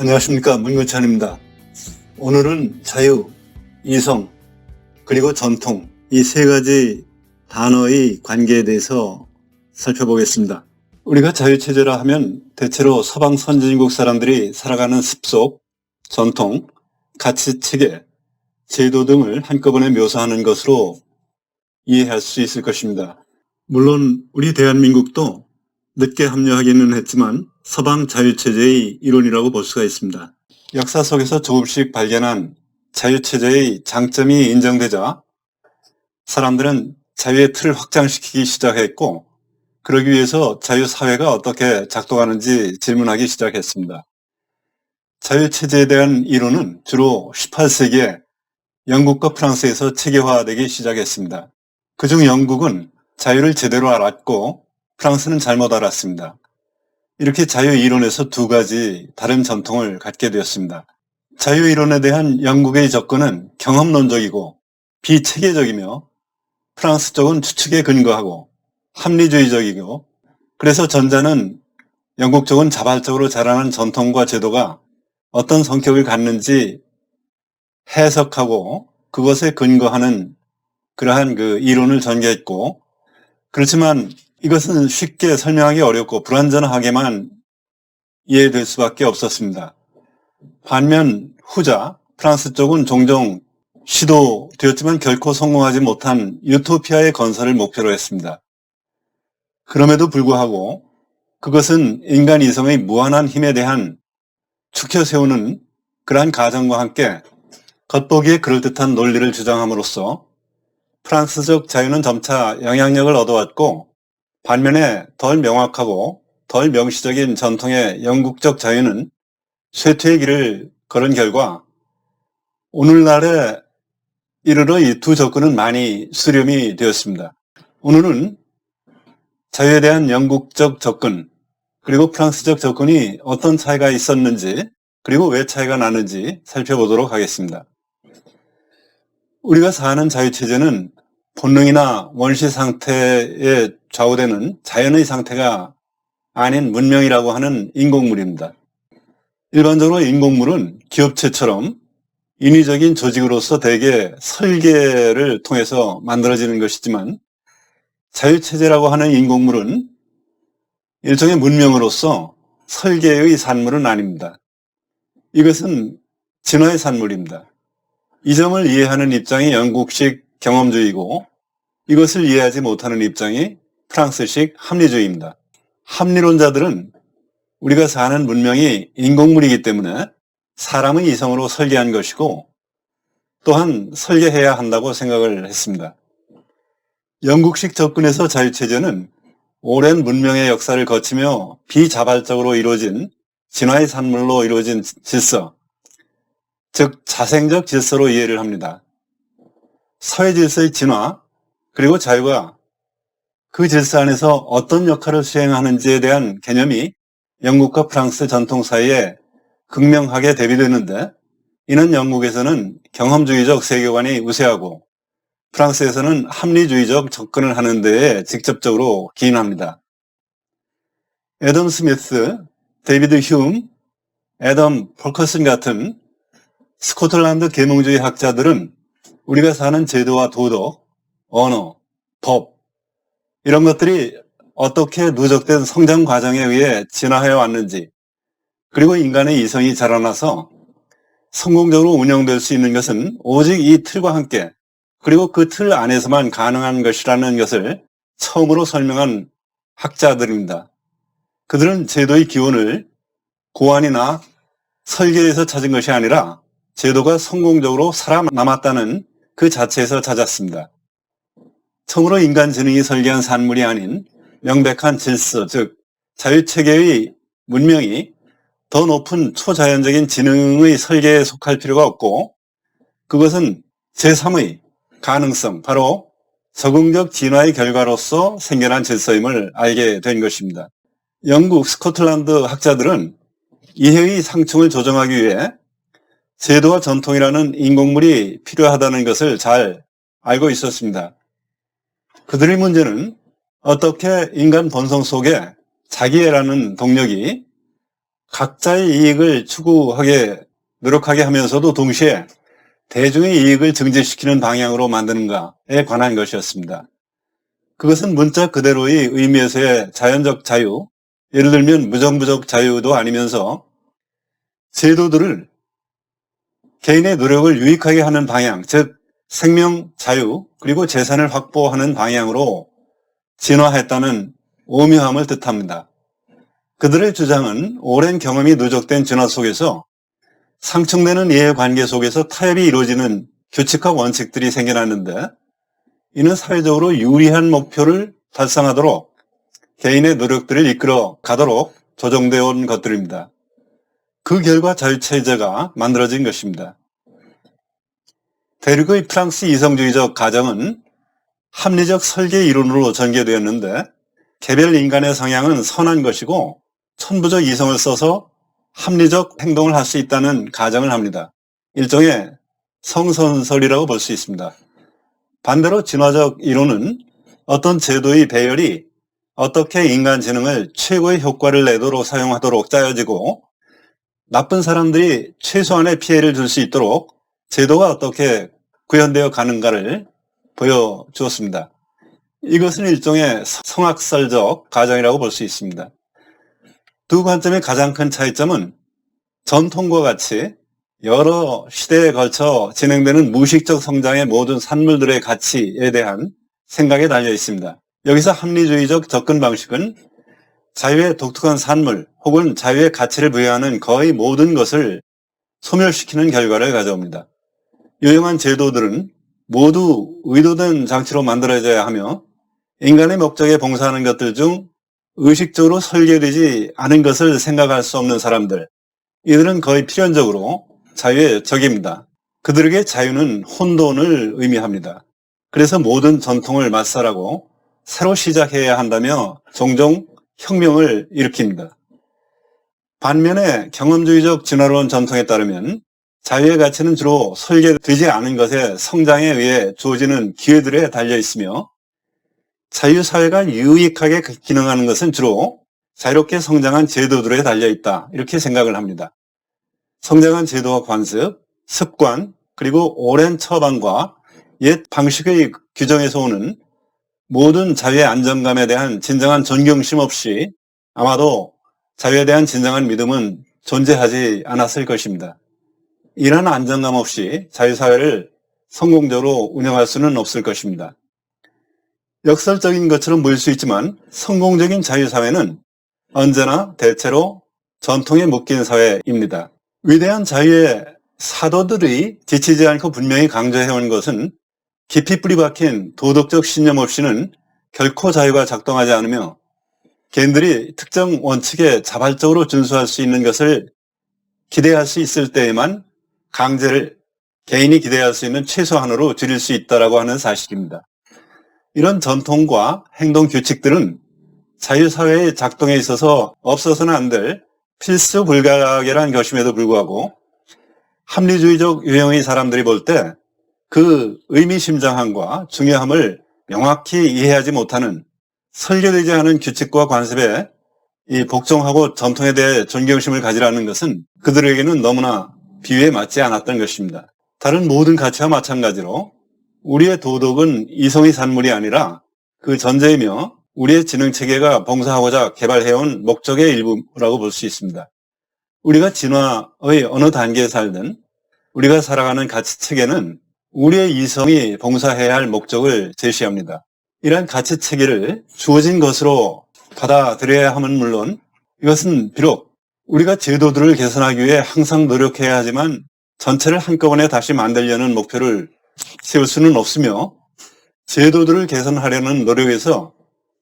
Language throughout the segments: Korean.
안녕하십니까, 문근찬입니다. 오늘은 자유, 이성, 그리고 전통, 이 세 가지 단어의 관계에 대해서 살펴보겠습니다. 우리가 자유체제라 하면 대체로 서방 선진국 사람들이 살아가는 습속, 전통, 가치 체계, 제도 등을 한꺼번에 묘사하는 것으로 이해할 수 있을 것입니다. 물론 우리 대한민국도 늦게 합류하기는 했지만 서방 자유체제의 일원이라고 볼 수가 있습니다. 역사 속에서 조금씩 발견한 자유체제의 장점이 인정되자 사람들은 자유의 틀을 확장시키기 시작했고, 그러기 위해서 자유사회가 어떻게 작동하는지 질문하기 시작했습니다. 자유체제에 대한 이론은 주로 18세기에 영국과 프랑스에서 체계화되기 시작했습니다. 그중 영국은 자유를 제대로 알았고 프랑스는 잘못 알았습니다. 이렇게 자유이론에서 두 가지 다른 전통을 갖게 되었습니다. 자유이론에 대한 영국의 접근은 경험론적이고 비체계적이며, 프랑스 쪽은 추측에 근거하고 합리주의적이고, 그래서 전자는 영국 쪽은 자발적으로 자라난 전통과 제도가 어떤 성격을 갖는지 해석하고 그것에 근거하는 그러한 그 이론을 전개했고, 그렇지만 이것은 쉽게 설명하기 어렵고 불완전하게만 이해될 수밖에 없었습니다. 반면 후자, 프랑스 쪽은 종종 시도되었지만 결코 성공하지 못한 유토피아의 건설을 목표로 했습니다. 그럼에도 불구하고 그것은 인간 이성의 무한한 힘에 대한 축혀 세우는 그러한 가정과 함께 겉보기에 그럴듯한 논리를 주장함으로써 프랑스적 자유는 점차 영향력을 얻어왔고, 반면에 덜 명확하고 덜 명시적인 전통의 영국적 자유는 쇠퇴의 길을 걸은 결과 오늘날에 이르러 이 두 접근은 많이 수렴이 되었습니다. 오늘은 자유에 대한 영국적 접근 그리고 프랑스적 접근이 어떤 차이가 있었는지, 그리고 왜 차이가 나는지 살펴보도록 하겠습니다. 우리가 사는 자유체제는 본능이나 원시 상태에 좌우되는 자연의 상태가 아닌 문명이라고 하는 인공물입니다. 일반적으로 인공물은 기업체처럼 인위적인 조직으로서 대개 설계를 통해서 만들어지는 것이지만, 자유체제라고 하는 인공물은 일종의 문명으로서 설계의 산물은 아닙니다. 이것은 진화의 산물입니다. 이 점을 이해하는 입장이 영국식 경험주의고, 이것을 이해하지 못하는 입장이 프랑스식 합리주의입니다. 합리론자들은 우리가 사는 문명이 인공물이기 때문에 사람의 이성으로 설계한 것이고 또한 설계해야 한다고 생각을 했습니다. 영국식 접근에서 자유체제는 오랜 문명의 역사를 거치며 비자발적으로 이루어진 진화의 산물로 이루어진 질서, 즉 자생적 질서로 이해를 합니다. 사회 질서의 진화 그리고 자유가 그 질서 안에서 어떤 역할을 수행하는지에 대한 개념이 영국과 프랑스 전통 사이에 극명하게 대비되는데, 이는 영국에서는 경험주의적 세계관이 우세하고 프랑스에서는 합리주의적 접근을 하는 데에 직접적으로 기인합니다. 애덤 스미스, 데이비드 휴움, 애덤 펄커슨 같은 스코틀랜드 계몽주의 학자들은 우리가 사는 제도와 도덕, 언어, 법, 이런 것들이 어떻게 누적된 성장 과정에 의해 진화해 왔는지, 그리고 인간의 이성이 자라나서 성공적으로 운영될 수 있는 것은 오직 이 틀과 함께, 그리고 그 틀 안에서만 가능한 것이라는 것을 처음으로 설명한 학자들입니다. 그들은 제도의 기원을 고안이나 설계에서 찾은 것이 아니라 제도가 성공적으로 살아남았다는 그 자체에서 찾았습니다. 처음으로 인간 지능이 설계한 산물이 아닌 명백한 질서, 즉 자유체계의 문명이 더 높은 초자연적인 지능의 설계에 속할 필요가 없고, 그것은 제3의 가능성, 바로 적응적 진화의 결과로서 생겨난 질서임을 알게 된 것입니다. 영국, 스코틀랜드 학자들은 이해의 상충을 조정하기 위해 제도와 전통이라는 인공물이 필요하다는 것을 잘 알고 있었습니다. 그들의 문제는 어떻게 인간 본성 속에 자기애라는 동력이 각자의 이익을 추구하게 노력하게 하면서도 동시에 대중의 이익을 증진시키는 방향으로 만드는가에 관한 것이었습니다. 그것은 문자 그대로의 의미에서의 자연적 자유, 예를 들면 무정부적 자유도 아니면서 제도들을 개인의 노력을 유익하게 하는 방향, 즉 생명 자유 그리고 재산을 확보하는 방향으로 진화했다는 오묘함을 뜻합니다. 그들의 주장은 오랜 경험이 누적된 진화 속에서 상충되는 이해관계 속에서 타협이 이루어지는 규칙과 원칙들이 생겨났는데, 이는 사회적으로 유리한 목표를 달성하도록 개인의 노력들을 이끌어 가도록 조정되어 온 것들입니다. 그 결과 자유체제가 만들어진 것입니다. 대륙의 프랑스 이성주의적 가정은 합리적 설계 이론으로 전개되었는데, 개별 인간의 성향은 선한 것이고 천부적 이성을 써서 합리적 행동을 할 수 있다는 가정을 합니다. 일종의 성선설이라고 볼 수 있습니다. 반대로 진화적 이론은 어떤 제도의 배열이 어떻게 인간 지능을 최고의 효과를 내도록 사용하도록 짜여지고 나쁜 사람들이 최소한의 피해를 줄 수 있도록 제도가 어떻게 구현되어 가는가를 보여주었습니다. 이것은 일종의 성악설적 가정이라고 볼 수 있습니다. 두 관점의 가장 큰 차이점은 전통과 같이 여러 시대에 걸쳐 진행되는 무의식적 성장의 모든 산물들의 가치에 대한 생각에 달려 있습니다. 여기서 합리주의적 접근 방식은 자유의 독특한 산물 혹은 자유의 가치를 부여하는 거의 모든 것을 소멸시키는 결과를 가져옵니다. 유용한 제도들은 모두 의도된 장치로 만들어져야 하며 인간의 목적에 봉사하는 것들 중 의식적으로 설계되지 않은 것을 생각할 수 없는 사람들, 이들은 거의 필연적으로 자유의 적입니다. 그들에게 자유는 혼돈을 의미합니다. 그래서 모든 전통을抹살하고 새로 시작해야 한다며 종종 혁명을 일으킵니다. 반면에 경험주의적 진화론 전통에 따르면 자유의 가치는 주로 설계되지 않은 것의 성장에 의해 주어지는 기회들에 달려 있으며 자유사회가 유익하게 기능하는 것은 주로 자유롭게 성장한 제도들에 달려있다, 이렇게 생각을 합니다. 성장한 제도와 관습, 습관, 그리고 오랜 처방과 옛 방식의 규정에서 오는 모든 자유의 안정감에 대한 진정한 존경심 없이 아마도 자유에 대한 진정한 믿음은 존재하지 않았을 것입니다. 이러한 안정감 없이 자유사회를 성공적으로 운영할 수는 없을 것입니다. 역설적인 것처럼 보일 수 있지만 성공적인 자유사회는 언제나 대체로 전통에 묶인 사회입니다. 위대한 자유의 사도들이 지치지 않고 분명히 강조해온 것은 깊이 뿌리 박힌 도덕적 신념 없이는 결코 자유가 작동하지 않으며 개인들이 특정 원칙에 자발적으로 준수할 수 있는 것을 기대할 수 있을 때에만 강제를 개인이 기대할 수 있는 최소한으로 줄일 수 있다고 하는 사실입니다. 이런 전통과 행동 규칙들은 자유사회의 작동에 있어서 없어서는 안 될 필수 불가결한 것임에도 불구하고 합리주의적 유형의 사람들이 볼 때 그 의미심장함과 중요함을 명확히 이해하지 못하는 설계되지 않은 규칙과 관습에 이 복종하고 전통에 대해 존경심을 가지라는 것은 그들에게는 너무나 비유에 맞지 않았던 것입니다. 다른 모든 가치와 마찬가지로 우리의 도덕은 이성의 산물이 아니라 그 전제이며 우리의 지능체계가 봉사하고자 개발해온 목적의 일부라고 볼 수 있습니다. 우리가 진화의 어느 단계에 살든 우리가 살아가는 가치체계는 우리의 이성이 봉사해야 할 목적을 제시합니다. 이러한 가치체계를 주어진 것으로 받아들여야 함은 물론 이것은 비록 우리가 제도들을 개선하기 위해 항상 노력해야 하지만 전체를 한꺼번에 다시 만들려는 목표를 세울 수는 없으며 제도들을 개선하려는 노력에서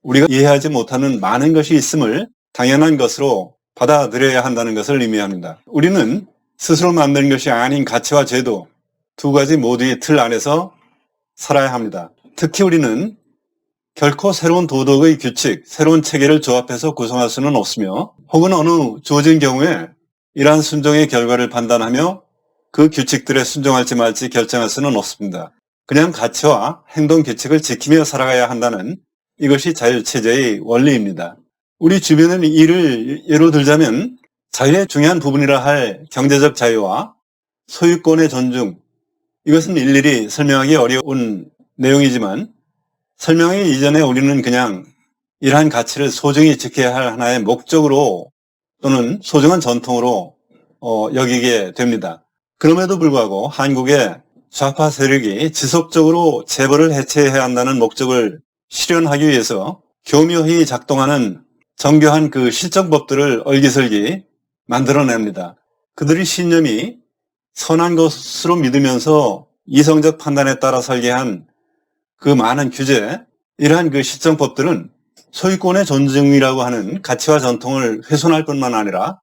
우리가 이해하지 못하는 많은 것이 있음을 당연한 것으로 받아들여야 한다는 것을 의미합니다. 우리는 스스로 만든 것이 아닌 가치와 제도 두 가지 모두의 틀 안에서 살아야 합니다. 특히 우리는 결코 새로운 도덕의 규칙, 새로운 체계를 조합해서 구성할 수는 없으며 혹은 어느 주어진 경우에 이러한 순종의 결과를 판단하며 그 규칙들에 순종할지 말지 결정할 수는 없습니다. 그냥 가치와 행동 규칙을 지키며 살아가야 한다는 이것이 자유체제의 원리입니다. 우리 주변의 일을 예로 들자면 자유의 중요한 부분이라 할 경제적 자유와 소유권의 존중, 이것은 일일이 설명하기 어려운 내용이지만 설명하기 이전에 우리는 그냥 이러한 가치를 소중히 지켜야 할 하나의 목적으로 또는 소중한 전통으로 여기게 됩니다. 그럼에도 불구하고 한국의 좌파 세력이 지속적으로 재벌을 해체해야 한다는 목적을 실현하기 위해서 교묘히 작동하는 정교한 그 실정법들을 얼기설기 만들어냅니다. 그들의 신념이 선한 것으로 믿으면서 이성적 판단에 따라 설계한 그 많은 규제, 이러한 그 실정법들은 소유권의 존중이라고 하는 가치와 전통을 훼손할 뿐만 아니라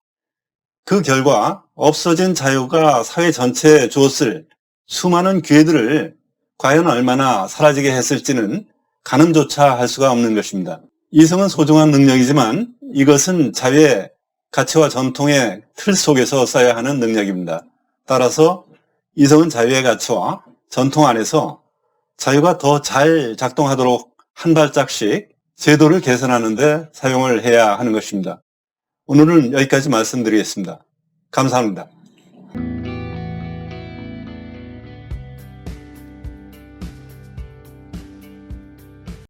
그 결과 없어진 자유가 사회 전체에 주었을 수많은 기회들을 과연 얼마나 사라지게 했을지는 가늠조차 할 수가 없는 것입니다. 이성은 소중한 능력이지만 이것은 자유의 가치와 전통의 틀 속에서 써야 하는 능력입니다. 따라서 이성은 자유의 가치와 전통 안에서 자유가 더 잘 작동하도록 한 발짝씩 제도를 개선하는 데 사용을 해야 하는 것입니다. 오늘은 여기까지 말씀드리겠습니다. 감사합니다.